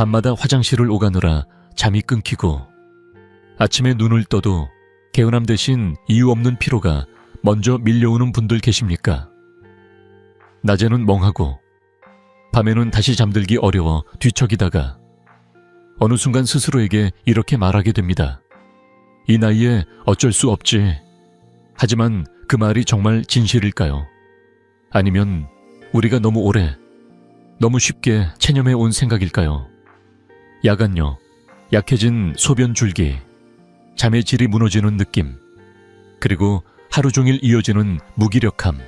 밤마다 화장실을 오가느라 잠이 끊기고 아침에 눈을 떠도 개운함 대신 이유 없는 피로가 먼저 밀려오는 분들 계십니까? 낮에는 멍하고 밤에는 다시 잠들기 어려워 뒤척이다가 어느 순간 스스로에게 이렇게 말하게 됩니다. 이 나이에 어쩔 수 없지. 하지만 그 말이 정말 진실일까요? 아니면 우리가 너무 오래, 너무 쉽게 체념해 온 생각일까요? 야간요, 약해진 소변 줄기, 잠의 질이 무너지는 느낌, 그리고 하루 종일 이어지는 무기력함,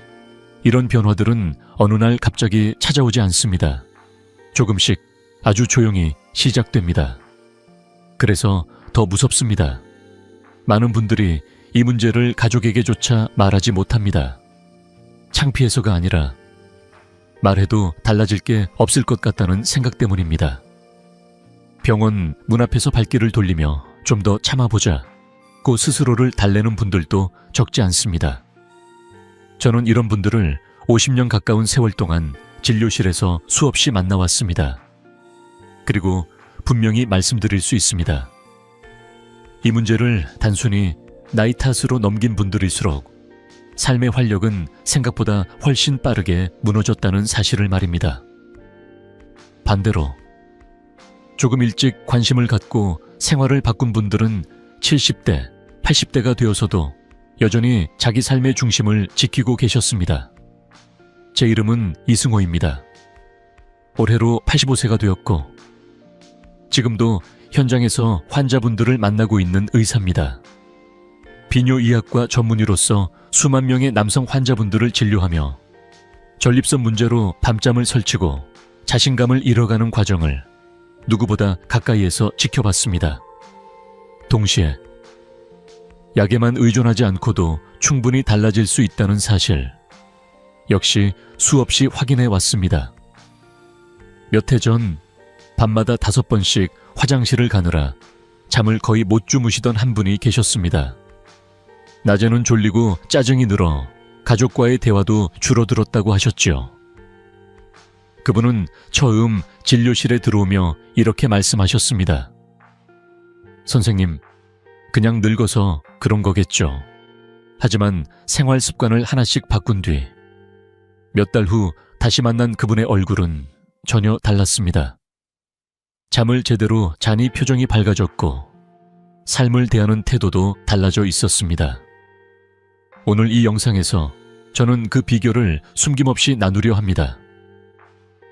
이런 변화들은 어느 날 갑자기 찾아오지 않습니다. 조금씩 아주 조용히 시작됩니다. 그래서 더 무섭습니다. 많은 분들이 이 문제를 가족에게조차 말하지 못합니다. 창피해서가 아니라 말해도 달라질 게 없을 것 같다는 생각 때문입니다. 병원 문 앞에서 발길을 돌리며 좀 더 참아보자 고 스스로를 달래는 분들도 적지 않습니다. 저는 이런 분들을 50년 가까운 세월 동안 진료실에서 수없이 만나왔습니다. 그리고 분명히 말씀드릴 수 있습니다. 이 문제를 단순히 나이 탓으로 넘긴 분들일수록 삶의 활력은 생각보다 훨씬 빠르게 무너졌다는 사실을 말입니다. 반대로 조금 일찍 관심을 갖고 생활을 바꾼 분들은 70대, 80대가 되어서도 여전히 자기 삶의 중심을 지키고 계셨습니다. 제 이름은 이승호입니다. 올해로 85세가 되었고 지금도 현장에서 환자분들을 만나고 있는 의사입니다. 비뇨의학과 전문의로서 수만 명의 남성 환자분들을 진료하며 전립선 문제로 밤잠을 설치고 자신감을 잃어가는 과정을 누구보다 가까이에서 지켜봤습니다. 동시에 약에만 의존하지 않고도 충분히 달라질 수 있다는 사실 역시 수없이 확인해 왔습니다. 몇 해 전 밤마다 5번씩 화장실을 가느라 잠을 거의 못 주무시던 한 분이 계셨습니다. 낮에는 졸리고 짜증이 늘어 가족과의 대화도 줄어들었다고 하셨지요. 그분은 처음 진료실에 들어오며 이렇게 말씀하셨습니다. 선생님, 그냥 늙어서 그런 거겠죠. 하지만 생활 습관을 하나씩 바꾼 뒤 몇 달 후 다시 만난 그분의 얼굴은 전혀 달랐습니다. 잠을 제대로 자니 표정이 밝아졌고 삶을 대하는 태도도 달라져 있었습니다. 오늘 이 영상에서 저는 그 비결을 숨김없이 나누려 합니다.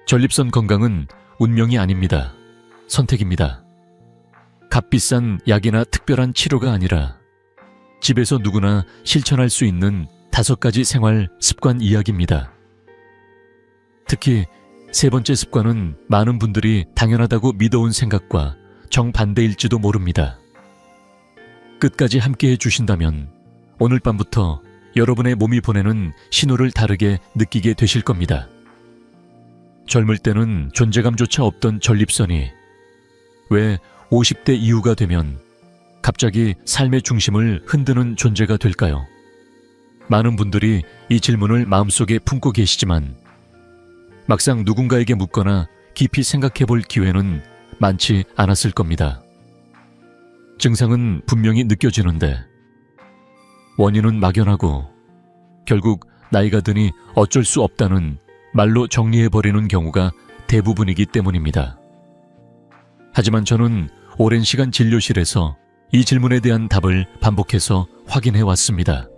전립선 건강은 운명이 아닙니다. 선택입니다. 값비싼 약이나 특별한 치료가 아니라 집에서 누구나 실천할 수 있는 5가지 생활 습관 이야기입니다. 특히 3번째 습관은 많은 분들이 당연하다고 믿어온 생각과 정반대일지도 모릅니다. 끝까지 함께해 주신다면 오늘 밤부터 여러분의 몸이 보내는 신호를 다르게 느끼게 되실 겁니다. 젊을 때는 존재감조차 없던 전립선이 왜 50대 이후가 되면 갑자기 삶의 중심을 흔드는 존재가 될까요? 많은 분들이 이 질문을 마음속에 품고 계시지만 막상 누군가에게 묻거나 깊이 생각해 볼 기회는 많지 않았을 겁니다. 증상은 분명히 느껴지는데 원인은 막연하고 결국 나이가 드니 어쩔 수 없다는 말로 정리해버리는 경우가 대부분이기 때문입니다. 하지만 저는 오랜 시간 진료실에서 이 질문에 대한 답을 반복해서 확인해 왔습니다.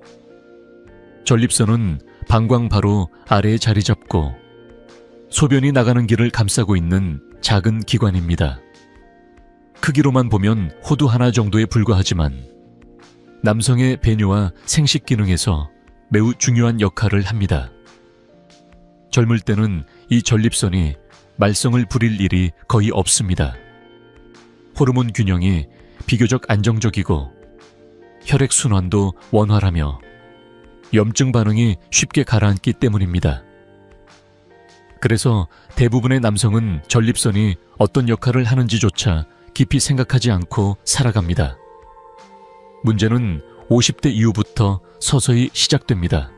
전립선은 방광 바로 아래에 자리 잡고 소변이 나가는 길을 감싸고 있는 작은 기관입니다. 크기로만 보면 호두 하나 정도에 불과하지만 남성의 배뇨와 생식 기능에서 매우 중요한 역할을 합니다. 젊을 때는 이 전립선이 말썽을 부릴 일이 거의 없습니다. 호르몬 균형이 비교적 안정적이고 혈액순환도 원활하며 염증 반응이 쉽게 가라앉기 때문입니다. 그래서 대부분의 남성은 전립선이 어떤 역할을 하는지조차 깊이 생각하지 않고 살아갑니다. 문제는 50대 이후부터 서서히 시작됩니다.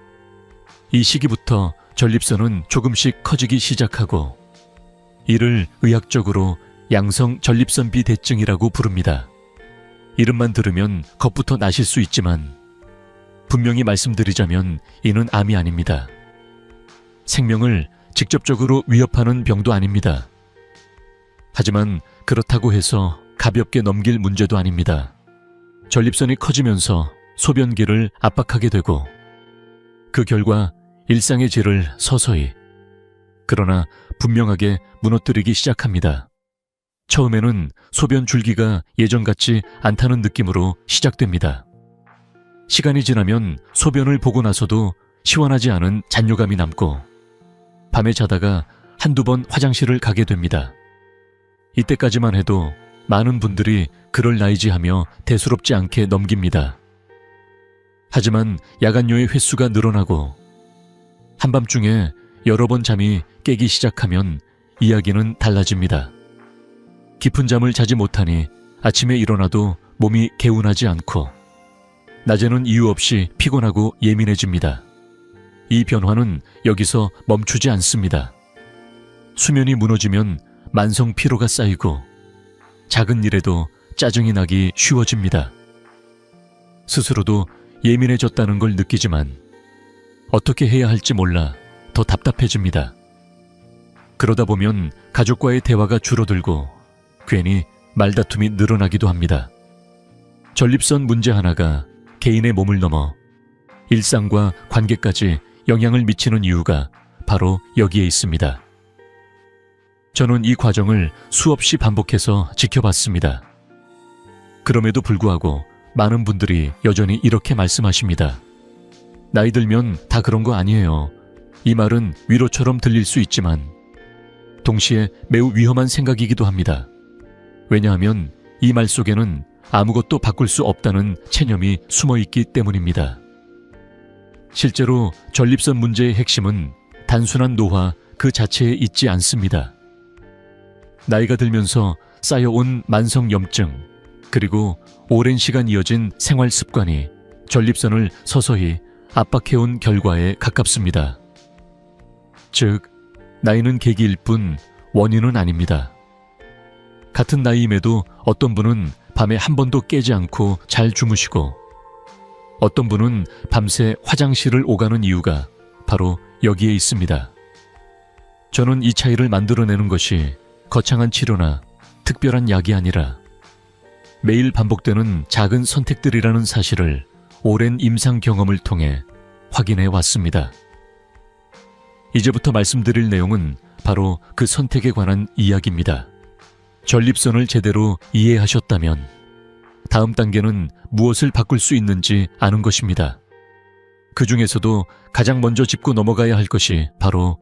이 시기부터 전립선은 조금씩 커지기 시작하고 이를 의학적으로 양성 전립선 비대증이라고 부릅니다. 이름만 들으면 겁부터 나실 수 있지만 분명히 말씀드리자면 이는 암이 아닙니다. 생명을 직접적으로 위협하는 병도 아닙니다. 하지만 그렇다고 해서 가볍게 넘길 문제도 아닙니다. 전립선이 커지면서 소변기를 압박하게 되고 그 결과 일상의 질을 서서히 그러나 분명하게 무너뜨리기 시작합니다. 처음에는 소변 줄기가 예전 같지 않다는 느낌으로 시작됩니다. 시간이 지나면 소변을 보고 나서도 시원하지 않은 잔뇨감이 남고 밤에 자다가 한두 번 화장실을 가게 됩니다. 이때까지만 해도 많은 분들이 그럴 나이지 하며 대수롭지 않게 넘깁니다. 하지만 야간뇨의 횟수가 늘어나고 한밤중에 여러 번 잠이 깨기 시작하면 이야기는 달라집니다. 깊은 잠을 자지 못하니 아침에 일어나도 몸이 개운하지 않고 낮에는 이유 없이 피곤하고 예민해집니다. 이 변화는 여기서 멈추지 않습니다. 수면이 무너지면 만성 피로가 쌓이고 작은 일에도 짜증이 나기 쉬워집니다. 스스로도 예민해졌다는 걸 느끼지만 어떻게 해야 할지 몰라 더 답답해집니다. 그러다 보면 가족과의 대화가 줄어들고 괜히 말다툼이 늘어나기도 합니다. 전립선 문제 하나가 개인의 몸을 넘어 일상과 관계까지 영향을 미치는 이유가 바로 여기에 있습니다. 저는 이 과정을 수없이 반복해서 지켜봤습니다. 그럼에도 불구하고 많은 분들이 여전히 이렇게 말씀하십니다. 나이 들면 다 그런 거 아니에요. 이 말은 위로처럼 들릴 수 있지만 동시에 매우 위험한 생각이기도 합니다. 왜냐하면 이 말 속에는 아무것도 바꿀 수 없다는 체념이 숨어있기 때문입니다. 실제로 전립선 문제의 핵심은 단순한 노화 그 자체에 있지 않습니다. 나이가 들면서 쌓여온 만성염증 그리고 오랜 시간 이어진 생활 습관이 전립선을 서서히 압박해온 결과에 가깝습니다. 즉, 나이는 계기일 뿐 원인은 아닙니다. 같은 나이임에도 어떤 분은 밤에 한 번도 깨지 않고 잘 주무시고 어떤 분은 밤새 화장실을 오가는 이유가 바로 여기에 있습니다. 저는 이 차이를 만들어내는 것이 거창한 치료나 특별한 약이 아니라 매일 반복되는 작은 선택들이라는 사실을 오랜 임상 경험을 통해 확인해 왔습니다. 이제부터 말씀드릴 내용은 바로 그 선택에 관한 이야기입니다. 전립선을 제대로 이해하셨다면 다음 단계는 무엇을 바꿀 수 있는지 아는 것입니다. 그 중에서도 가장 먼저 짚고 넘어가야 할 것이 바로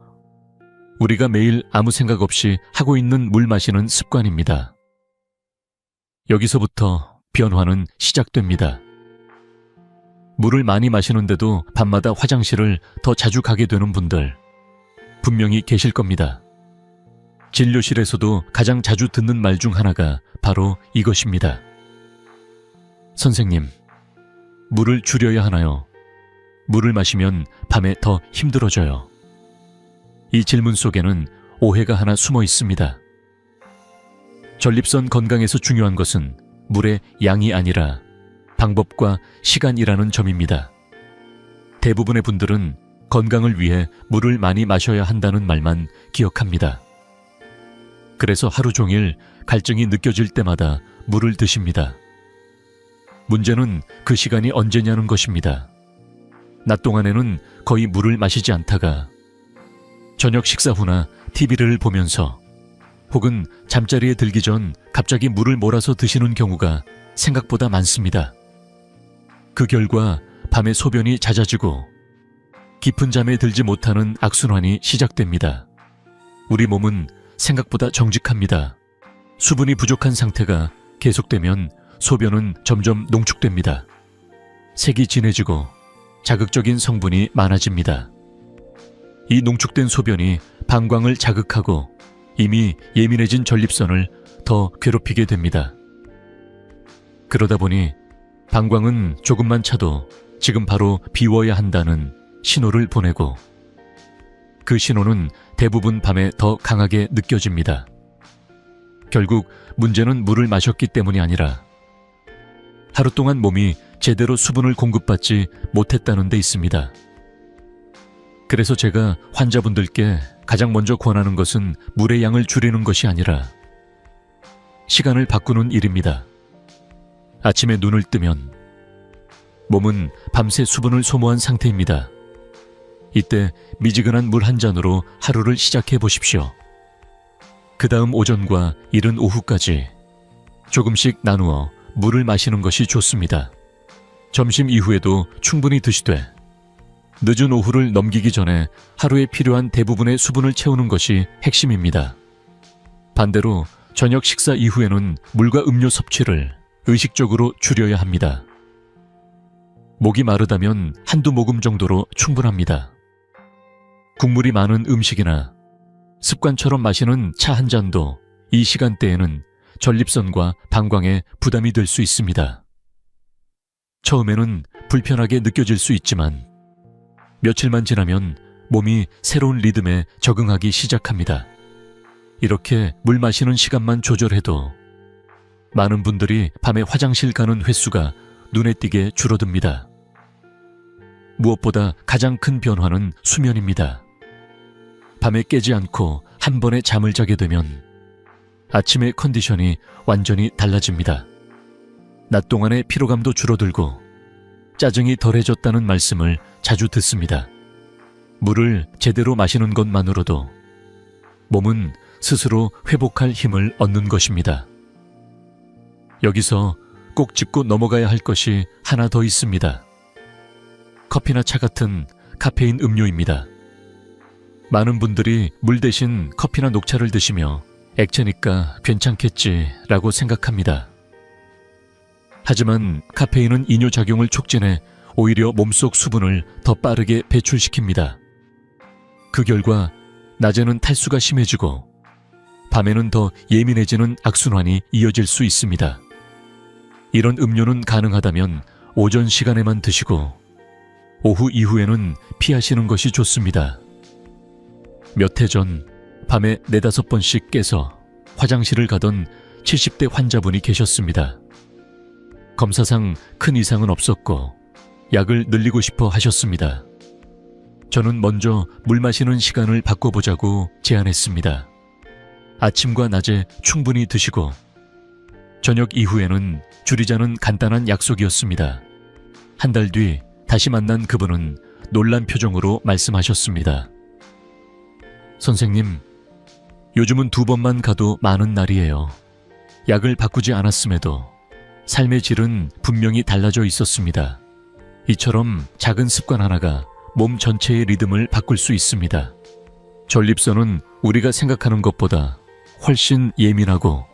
우리가 매일 아무 생각 없이 하고 있는 물 마시는 습관입니다. 여기서부터 변화는 시작됩니다. 물을 많이 마시는데도 밤마다 화장실을 더 자주 가게 되는 분들 분명히 계실 겁니다. 진료실에서도 가장 자주 듣는 말 중 하나가 바로 이것입니다. 선생님, 물을 줄여야 하나요? 물을 마시면 밤에 더 힘들어져요. 이 질문 속에는 오해가 하나 숨어 있습니다. 전립선 건강에서 중요한 것은 물의 양이 아니라 방법과 시간이라는 점입니다. 대부분의 분들은 건강을 위해 물을 많이 마셔야 한다는 말만 기억합니다. 그래서 하루 종일 갈증이 느껴질 때마다 물을 드십니다. 문제는 그 시간이 언제냐는 것입니다. 낮 동안에는 거의 물을 마시지 않다가 저녁 식사 후나 TV를 보면서 혹은 잠자리에 들기 전 갑자기 물을 몰아서 드시는 경우가 생각보다 많습니다. 그 결과 밤에 소변이 잦아지고 깊은 잠에 들지 못하는 악순환이 시작됩니다. 우리 몸은 생각보다 정직합니다. 수분이 부족한 상태가 계속되면 소변은 점점 농축됩니다. 색이 진해지고 자극적인 성분이 많아집니다. 이 농축된 소변이 방광을 자극하고 이미 예민해진 전립선을 더 괴롭히게 됩니다. 그러다 보니 방광은 조금만 차도 지금 바로 비워야 한다는 신호를 보내고 그 신호는 대부분 밤에 더 강하게 느껴집니다. 결국 문제는 물을 마셨기 때문이 아니라 하루 동안 몸이 제대로 수분을 공급받지 못했다는 데 있습니다. 그래서 제가 환자분들께 가장 먼저 권하는 것은 물의 양을 줄이는 것이 아니라 시간을 바꾸는 일입니다. 아침에 눈을 뜨면 몸은 밤새 수분을 소모한 상태입니다. 이때 미지근한 물 한 잔으로 하루를 시작해 보십시오. 그 다음 오전과 이른 오후까지 조금씩 나누어 물을 마시는 것이 좋습니다. 점심 이후에도 충분히 드시되 늦은 오후를 넘기기 전에 하루에 필요한 대부분의 수분을 채우는 것이 핵심입니다. 반대로 저녁 식사 이후에는 물과 음료 섭취를 의식적으로 줄여야 합니다. 목이 마르다면 한두 모금 정도로 충분합니다. 국물이 많은 음식이나 습관처럼 마시는 차 한 잔도 이 시간대에는 전립선과 방광에 부담이 될 수 있습니다. 처음에는 불편하게 느껴질 수 있지만 며칠만 지나면 몸이 새로운 리듬에 적응하기 시작합니다. 이렇게 물 마시는 시간만 조절해도 많은 분들이 밤에 화장실 가는 횟수가 눈에 띄게 줄어듭니다. 무엇보다 가장 큰 변화는 수면입니다. 밤에 깨지 않고 한 번에 잠을 자게 되면 아침의 컨디션이 완전히 달라집니다. 낮 동안의 피로감도 줄어들고 짜증이 덜해졌다는 말씀을 자주 듣습니다. 물을 제대로 마시는 것만으로도 몸은 스스로 회복할 힘을 얻는 것입니다. 여기서 꼭 짚고 넘어가야 할 것이 하나 더 있습니다. 커피나 차 같은 카페인 음료입니다. 많은 분들이 물 대신 커피나 녹차를 드시며 액체니까 괜찮겠지라고 생각합니다. 하지만 카페인은 이뇨작용을 촉진해 오히려 몸속 수분을 더 빠르게 배출시킵니다. 그 결과 낮에는 탈수가 심해지고 밤에는 더 예민해지는 악순환이 이어질 수 있습니다. 이런 음료는 가능하다면 오전 시간에만 드시고 오후 이후에는 피하시는 것이 좋습니다. 몇 해 전 밤에 4-5번씩 깨서 화장실을 가던 70대 환자분이 계셨습니다. 검사상 큰 이상은 없었고 약을 늘리고 싶어 하셨습니다. 저는 먼저 물 마시는 시간을 바꿔보자고 제안했습니다. 아침과 낮에 충분히 드시고 저녁 이후에는 줄이자는 간단한 약속이었습니다. 한 달 뒤 다시 만난 그분은 놀란 표정으로 말씀하셨습니다. 선생님, 요즘은 2번만 가도 많은 날이에요. 약을 바꾸지 않았음에도 삶의 질은 분명히 달라져 있었습니다. 이처럼 작은 습관 하나가 몸 전체의 리듬을 바꿀 수 있습니다. 전립선은 우리가 생각하는 것보다 훨씬 예민하고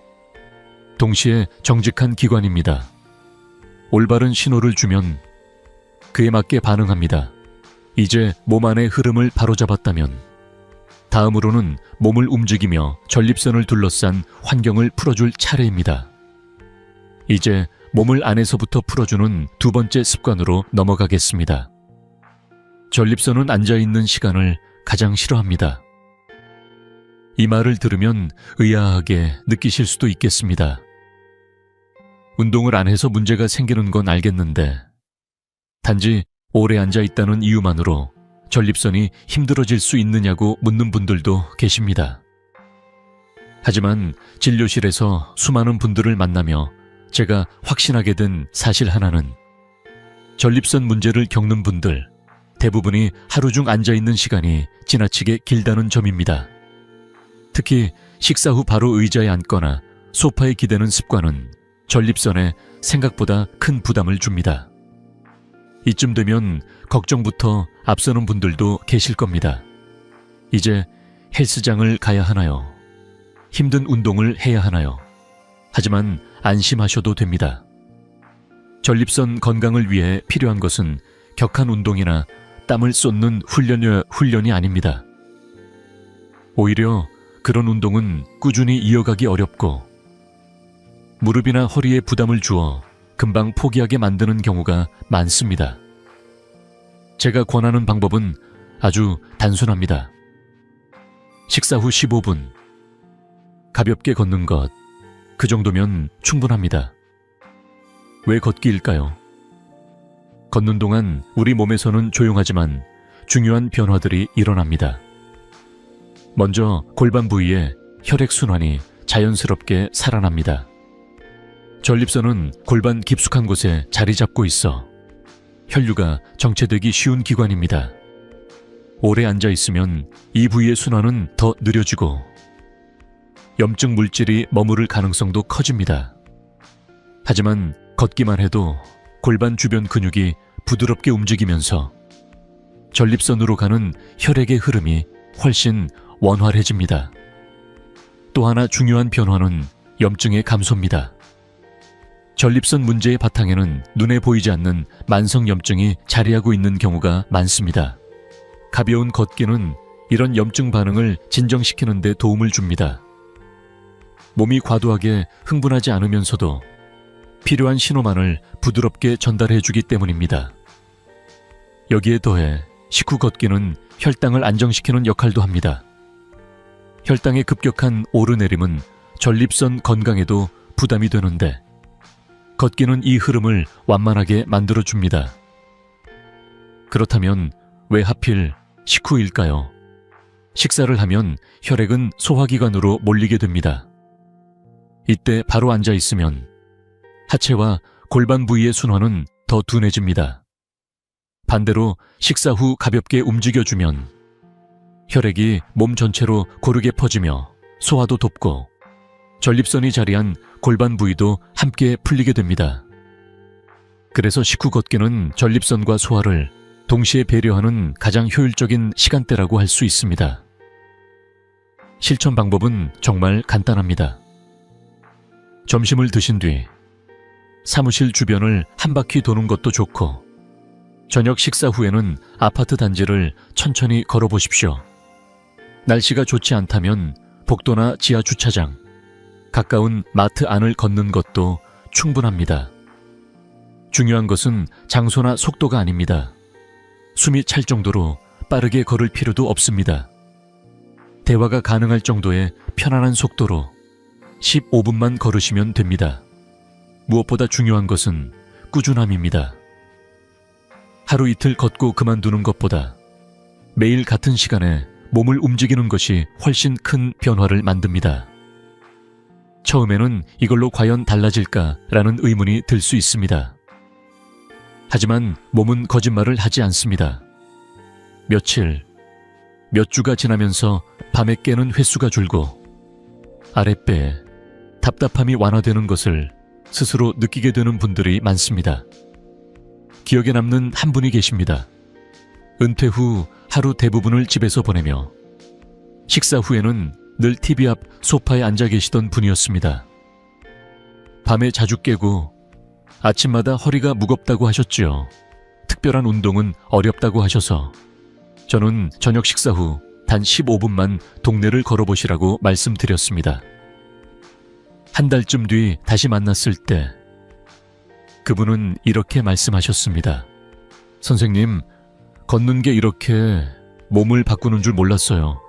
동시에 정직한 기관입니다. 올바른 신호를 주면 그에 맞게 반응합니다. 이제 몸 안의 흐름을 바로잡았다면 다음으로는 몸을 움직이며 전립선을 둘러싼 환경을 풀어줄 차례입니다. 이제 몸을 안에서부터 풀어주는 2번째 습관으로 넘어가겠습니다. 전립선은 앉아있는 시간을 가장 싫어합니다. 이 말을 들으면 의아하게 느끼실 수도 있겠습니다. 운동을 안 해서 문제가 생기는 건 알겠는데 단지 오래 앉아있다는 이유만으로 전립선이 힘들어질 수 있느냐고 묻는 분들도 계십니다. 하지만 진료실에서 수많은 분들을 만나며 제가 확신하게 된 사실 하나는 전립선 문제를 겪는 분들 대부분이 하루 중 앉아있는 시간이 지나치게 길다는 점입니다. 특히 식사 후 바로 의자에 앉거나 소파에 기대는 습관은 전립선에 생각보다 큰 부담을 줍니다. 이쯤 되면 걱정부터 앞서는 분들도 계실 겁니다. 이제 헬스장을 가야 하나요? 힘든 운동을 해야 하나요? 하지만 안심하셔도 됩니다. 전립선 건강을 위해 필요한 것은 격한 운동이나 땀을 쏟는 훈련이 아닙니다. 오히려 그런 운동은 꾸준히 이어가기 어렵고 무릎이나 허리에 부담을 주어 금방 포기하게 만드는 경우가 많습니다. 제가 권하는 방법은 아주 단순합니다. 식사 후 15분, 가볍게 걷는 것, 그 정도면 충분합니다. 왜 걷기일까요? 걷는 동안 우리 몸에서는 조용하지만 중요한 변화들이 일어납니다. 먼저 골반 부위에 혈액순환이 자연스럽게 살아납니다. 전립선은 골반 깊숙한 곳에 자리 잡고 있어 혈류가 정체되기 쉬운 기관입니다. 오래 앉아 있으면 이 부위의 순환은 더 느려지고 염증 물질이 머무를 가능성도 커집니다. 하지만 걷기만 해도 골반 주변 근육이 부드럽게 움직이면서 전립선으로 가는 혈액의 흐름이 훨씬 원활해집니다. 또 하나 중요한 변화는 염증의 감소입니다. 전립선 문제의 바탕에는 눈에 보이지 않는 만성염증이 자리하고 있는 경우가 많습니다. 가벼운 걷기는 이런 염증 반응을 진정시키는 데 도움을 줍니다. 몸이 과도하게 흥분하지 않으면서도 필요한 신호만을 부드럽게 전달해 주기 때문입니다. 여기에 더해 식후 걷기는 혈당을 안정시키는 역할도 합니다. 혈당의 급격한 오르내림은 전립선 건강에도 부담이 되는데 걷기는 이 흐름을 완만하게 만들어줍니다. 그렇다면 왜 하필 식후일까요? 식사를 하면 혈액은 소화기관으로 몰리게 됩니다. 이때 바로 앉아 있으면 하체와 골반 부위의 순환은 더 둔해집니다. 반대로 식사 후 가볍게 움직여주면 혈액이 몸 전체로 고르게 퍼지며 소화도 돕고 전립선이 자리한 골반 부위도 함께 풀리게 됩니다. 그래서 식후 걷기는 전립선과 소화를 동시에 배려하는 가장 효율적인 시간대라고 할 수 있습니다. 실천 방법은 정말 간단합니다. 점심을 드신 뒤 사무실 주변을 한 바퀴 도는 것도 좋고 저녁 식사 후에는 아파트 단지를 천천히 걸어보십시오. 날씨가 좋지 않다면 복도나 지하 주차장, 가까운 마트 안을 걷는 것도 충분합니다. 중요한 것은 장소나 속도가 아닙니다. 숨이 찰 정도로 빠르게 걸을 필요도 없습니다. 대화가 가능할 정도의 편안한 속도로 15분만 걸으시면 됩니다. 무엇보다 중요한 것은 꾸준함입니다. 하루 이틀 걷고 그만두는 것보다 매일 같은 시간에 몸을 움직이는 것이 훨씬 큰 변화를 만듭니다. 처음에는 이걸로 과연 달라질까라는 의문이 들 수 있습니다. 하지만 몸은 거짓말을 하지 않습니다. 며칠, 몇 주가 지나면서 밤에 깨는 횟수가 줄고 아랫배에 답답함이 완화되는 것을 스스로 느끼게 되는 분들이 많습니다. 기억에 남는 한 분이 계십니다. 은퇴 후 하루 대부분을 집에서 보내며 식사 후에는 늘 TV 앞 소파에 앉아 계시던 분이었습니다. 밤에 자주 깨고 아침마다 허리가 무겁다고 하셨지요. 특별한 운동은 어렵다고 하셔서 저는 저녁 식사 후 단 15분만 동네를 걸어보시라고 말씀드렸습니다. 한 달쯤 뒤 다시 만났을 때 그분은 이렇게 말씀하셨습니다. 선생님, 걷는 게 이렇게 몸을 바꾸는 줄 몰랐어요.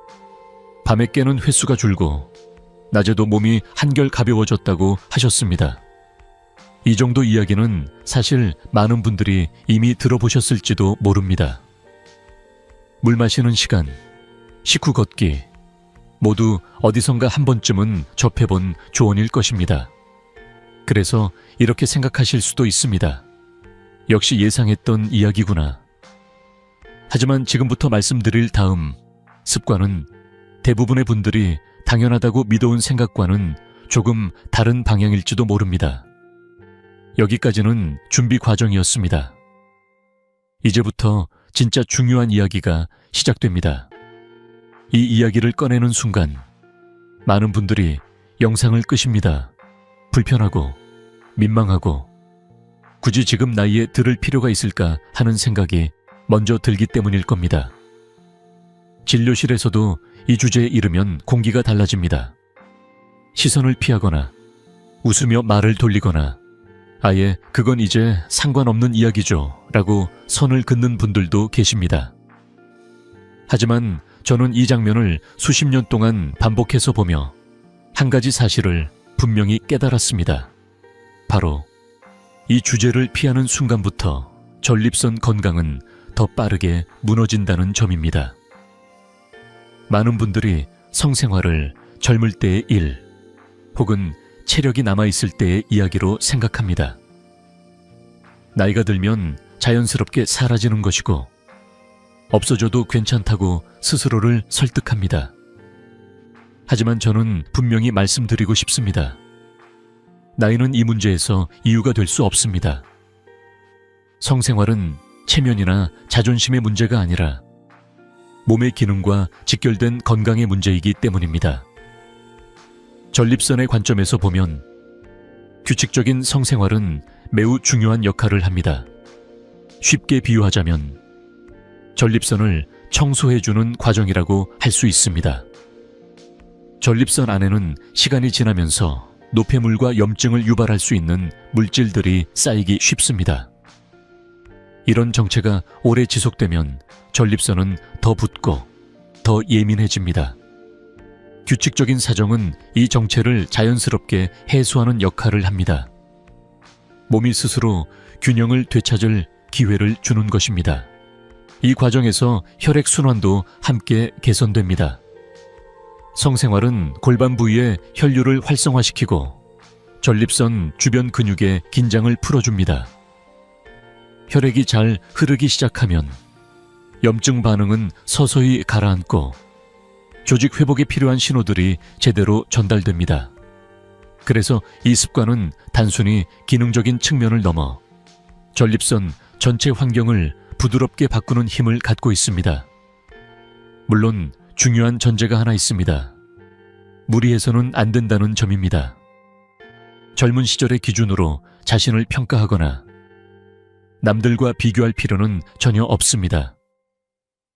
밤에 깨는 횟수가 줄고 낮에도 몸이 한결 가벼워졌다고 하셨습니다. 이 정도 이야기는 사실 많은 분들이 이미 들어보셨을지도 모릅니다. 물 마시는 시간, 식후 걷기, 모두 어디선가 한 번쯤은 접해본 조언일 것입니다. 그래서 이렇게 생각하실 수도 있습니다. 역시 예상했던 이야기구나. 하지만 지금부터 말씀드릴 다음 습관은 대부분의 분들이 당연하다고 믿어온 생각과는 조금 다른 방향일지도 모릅니다. 여기까지는 준비 과정이었습니다. 이제부터 진짜 중요한 이야기가 시작됩니다. 이 이야기를 꺼내는 순간 많은 분들이 영상을 끄십니다. 불편하고 민망하고 굳이 지금 나이에 들을 필요가 있을까 하는 생각이 먼저 들기 때문일 겁니다. 진료실에서도 이 주제에 이르면 공기가 달라집니다. 시선을 피하거나 웃으며 말을 돌리거나 아예 그건 이제 상관없는 이야기죠 라고 선을 긋는 분들도 계십니다. 하지만 저는 이 장면을 수십 년 동안 반복해서 보며 한 가지 사실을 분명히 깨달았습니다. 바로 이 주제를 피하는 순간부터 전립선 건강은 더 빠르게 무너진다는 점입니다. 많은 분들이 성생활을 젊을 때의 일 혹은 체력이 남아있을 때의 이야기로 생각합니다. 나이가 들면 자연스럽게 사라지는 것이고 없어져도 괜찮다고 스스로를 설득합니다. 하지만 저는 분명히 말씀드리고 싶습니다. 나이는 이 문제에서 이유가 될 수 없습니다. 성생활은 체면이나 자존심의 문제가 아니라 몸의 기능과 직결된 건강의 문제이기 때문입니다. 전립선의 관점에서 보면 규칙적인 성생활은 매우 중요한 역할을 합니다. 쉽게 비유하자면 전립선을 청소해주는 과정이라고 할 수 있습니다. 전립선 안에는 시간이 지나면서 노폐물과 염증을 유발할 수 있는 물질들이 쌓이기 쉽습니다. 이런 정체가 오래 지속되면 전립선은 더 붓고 더 예민해집니다. 규칙적인 사정은 이 정체를 자연스럽게 해소하는 역할을 합니다. 몸이 스스로 균형을 되찾을 기회를 주는 것입니다. 이 과정에서 혈액순환도 함께 개선됩니다. 성생활은 골반 부위의 혈류를 활성화시키고 전립선 주변 근육의 긴장을 풀어줍니다. 혈액이 잘 흐르기 시작하면 염증 반응은 서서히 가라앉고 조직 회복에 필요한 신호들이 제대로 전달됩니다. 그래서 이 습관은 단순히 기능적인 측면을 넘어 전립선 전체 환경을 부드럽게 바꾸는 힘을 갖고 있습니다. 물론 중요한 전제가 하나 있습니다. 무리해서는 안 된다는 점입니다. 젊은 시절의 기준으로 자신을 평가하거나 남들과 비교할 필요는 전혀 없습니다.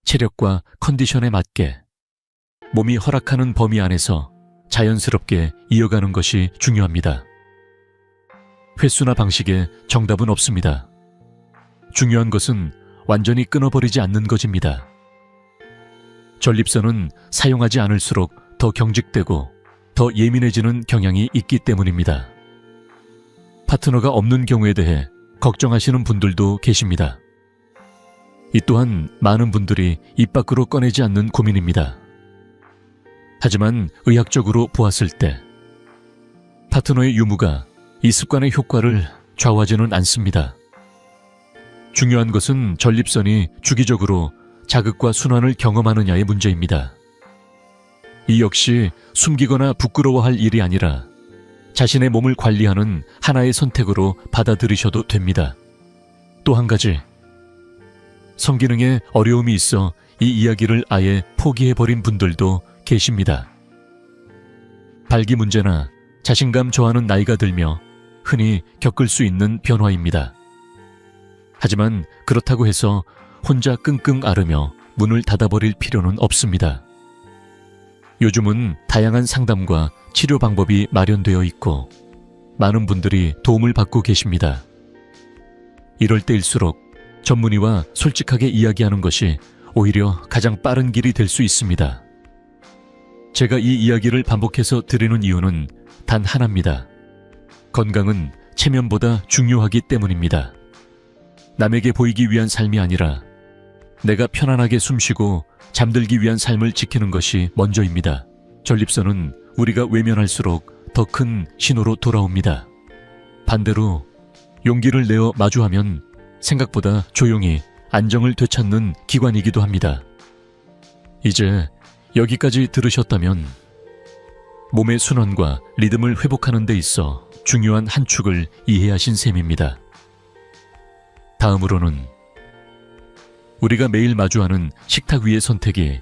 체력과 컨디션에 맞게 몸이 허락하는 범위 안에서 자연스럽게 이어가는 것이 중요합니다. 횟수나 방식에 정답은 없습니다. 중요한 것은 완전히 끊어버리지 않는 것입니다. 전립선은 사용하지 않을수록 더 경직되고 더 예민해지는 경향이 있기 때문입니다. 파트너가 없는 경우에 대해 걱정하시는 분들도 계십니다. 이 또한 많은 분들이 입 밖으로 꺼내지 않는 고민입니다. 하지만 의학적으로 보았을 때 파트너의 유무가 이 습관의 효과를 좌우하지는 않습니다. 중요한 것은 전립선이 주기적으로 자극과 순환을 경험하느냐의 문제입니다. 이 역시 숨기거나 부끄러워할 일이 아니라 자신의 몸을 관리하는 하나의 선택으로 받아들이셔도 됩니다. 또 한 가지, 성기능에 어려움이 있어 이 이야기를 아예 포기해버린 분들도 계십니다. 발기 문제나 자신감 저하는 나이가 들며 흔히 겪을 수 있는 변화입니다. 하지만 그렇다고 해서 혼자 끙끙 앓으며 문을 닫아버릴 필요는 없습니다. 요즘은 다양한 상담과 치료 방법이 마련되어 있고 많은 분들이 도움을 받고 계십니다. 이럴 때일수록 전문의와 솔직하게 이야기하는 것이 오히려 가장 빠른 길이 될 수 있습니다. 제가 이 이야기를 반복해서 드리는 이유는 단 하나입니다. 건강은 체면보다 중요하기 때문입니다. 남에게 보이기 위한 삶이 아니라 내가 편안하게 숨쉬고 잠들기 위한 삶을 지키는 것이 먼저입니다. 전립선은 우리가 외면할수록 더 큰 신호로 돌아옵니다. 반대로 용기를 내어 마주하면 생각보다 조용히 안정을 되찾는 기관이기도 합니다. 이제 여기까지 들으셨다면 몸의 순환과 리듬을 회복하는 데 있어 중요한 한 축을 이해하신 셈입니다. 다음으로는 우리가 매일 마주하는 식탁 위의 선택이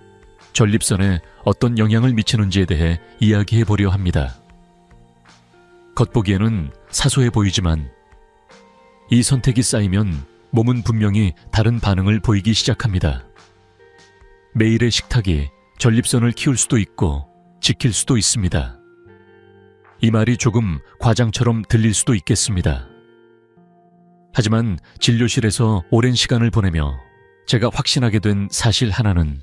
전립선에 어떤 영향을 미치는지에 대해 이야기해 보려 합니다. 겉보기에는 사소해 보이지만 이 선택이 쌓이면 몸은 분명히 다른 반응을 보이기 시작합니다. 매일의 식탁이 전립선을 키울 수도 있고 지킬 수도 있습니다. 이 말이 조금 과장처럼 들릴 수도 있겠습니다. 하지만 진료실에서 오랜 시간을 보내며 제가 확신하게 된 사실 하나는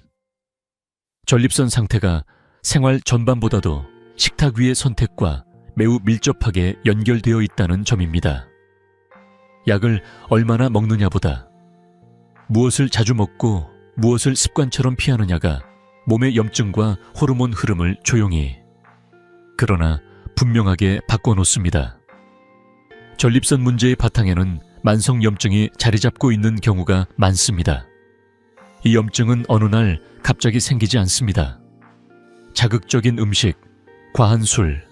전립선 상태가 생활 전반보다도 식탁 위의 선택과 매우 밀접하게 연결되어 있다는 점입니다. 약을 얼마나 먹느냐보다 무엇을 자주 먹고 무엇을 습관처럼 피하느냐가 몸의 염증과 호르몬 흐름을 조용히, 그러나 분명하게 바꿔놓습니다. 전립선 문제의 바탕에는 만성 염증이 자리 잡고 있는 경우가 많습니다. 이 염증은 어느 날 갑자기 생기지 않습니다. 자극적인 음식, 과한 술,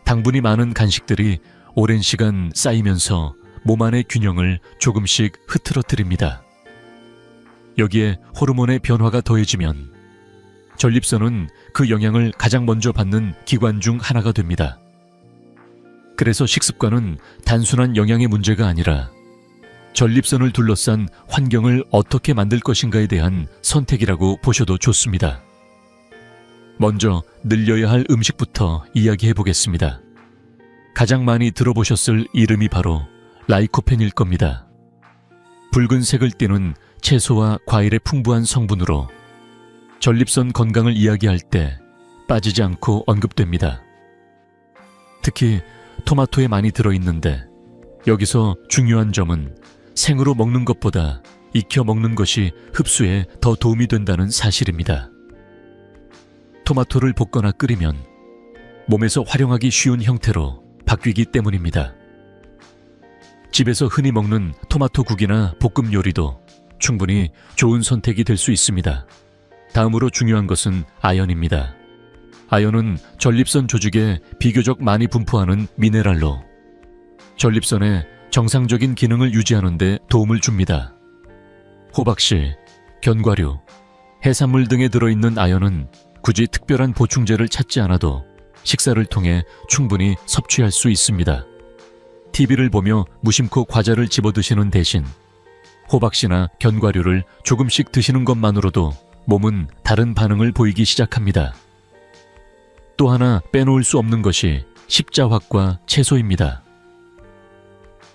당분이 많은 간식들이 오랜 시간 쌓이면서 몸 안의 균형을 조금씩 흐트러뜨립니다. 여기에 호르몬의 변화가 더해지면 전립선은 그 영향을 가장 먼저 받는 기관 중 하나가 됩니다. 그래서 식습관은 단순한 영양의 문제가 아니라 전립선을 둘러싼 환경을 어떻게 만들 것인가에 대한 선택이라고 보셔도 좋습니다. 먼저 늘려야 할 음식부터 이야기해 보겠습니다. 가장 많이 들어보셨을 이름이 바로 라이코펜일 겁니다. 붉은색을 띠는 채소와 과일의 풍부한 성분으로 전립선 건강을 이야기할 때 빠지지 않고 언급됩니다. 특히 토마토에 많이 들어있는데 여기서 중요한 점은 생으로 먹는 것보다 익혀 먹는 것이 흡수에 더 도움이 된다는 사실입니다. 토마토를 볶거나 끓이면 몸에서 활용하기 쉬운 형태로 바뀌기 때문입니다. 집에서 흔히 먹는 토마토국이나 볶음 요리도 충분히 좋은 선택이 될 수 있습니다. 다음으로 중요한 것은 아연입니다. 아연은 전립선 조직에 비교적 많이 분포하는 미네랄로 전립선의 정상적인 기능을 유지하는 데 도움을 줍니다. 호박씨, 견과류, 해산물 등에 들어있는 아연은 굳이 특별한 보충제를 찾지 않아도 식사를 통해 충분히 섭취할 수 있습니다. TV를 보며 무심코 과자를 집어드시는 대신 호박씨나 견과류를 조금씩 드시는 것만으로도 몸은 다른 반응을 보이기 시작합니다. 또 하나 빼놓을 수 없는 것이 십자화과 채소입니다.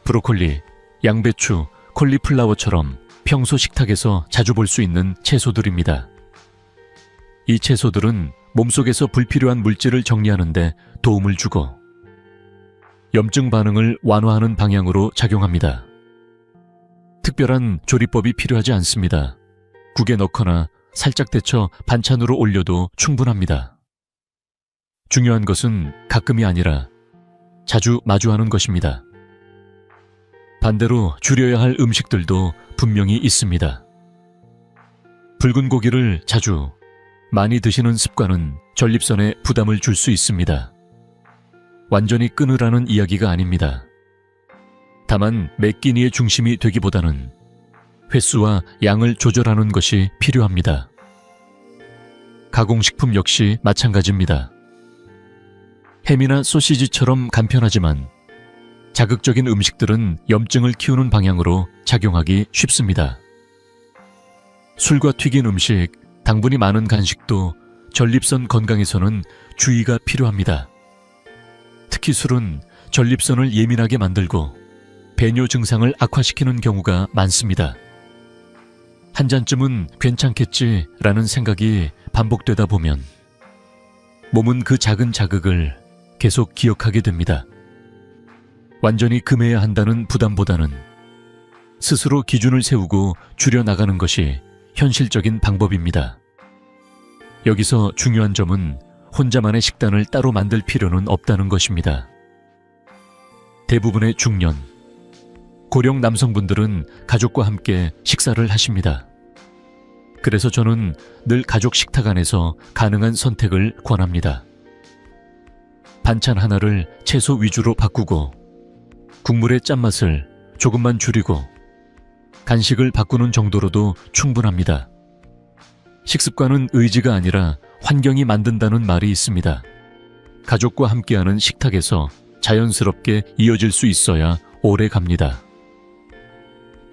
브로콜리, 양배추, 콜리플라워처럼 평소 식탁에서 자주 볼 수 있는 채소들입니다. 이 채소들은 몸속에서 불필요한 물질을 정리하는 데 도움을 주고 염증 반응을 완화하는 방향으로 작용합니다. 특별한 조리법이 필요하지 않습니다. 국에 넣거나 살짝 데쳐 반찬으로 올려도 충분합니다. 중요한 것은 가끔이 아니라 자주 마주하는 것입니다. 반대로 줄여야 할 음식들도 분명히 있습니다. 붉은 고기를 자주, 많이 드시는 습관은 전립선에 부담을 줄 수 있습니다. 완전히 끊으라는 이야기가 아닙니다. 다만 매 끼니의 중심이 되기보다는 횟수와 양을 조절하는 것이 필요합니다. 가공식품 역시 마찬가지입니다. 햄이나 소시지처럼 간편하지만 자극적인 음식들은 염증을 키우는 방향으로 작용하기 쉽습니다. 술과 튀긴 음식, 당분이 많은 간식도 전립선 건강에서는 주의가 필요합니다. 특히 술은 전립선을 예민하게 만들고 배뇨 증상을 악화시키는 경우가 많습니다. 한 잔쯤은 괜찮겠지라는 생각이 반복되다 보면 몸은 그 작은 자극을 계속 기억하게 됩니다. 완전히 금해야 한다는 부담보다는 스스로 기준을 세우고 줄여나가는 것이 현실적인 방법입니다. 여기서 중요한 점은 혼자만의 식단을 따로 만들 필요는 없다는 것입니다. 대부분의 중년, 고령 남성분들은 가족과 함께 식사를 하십니다. 그래서 저는 늘 가족 식탁 안에서 가능한 선택을 권합니다. 반찬 하나를 채소 위주로 바꾸고 국물의 짠맛을 조금만 줄이고 간식을 바꾸는 정도로도 충분합니다. 식습관은 의지가 아니라 환경이 만든다는 말이 있습니다. 가족과 함께하는 식탁에서 자연스럽게 이어질 수 있어야 오래 갑니다.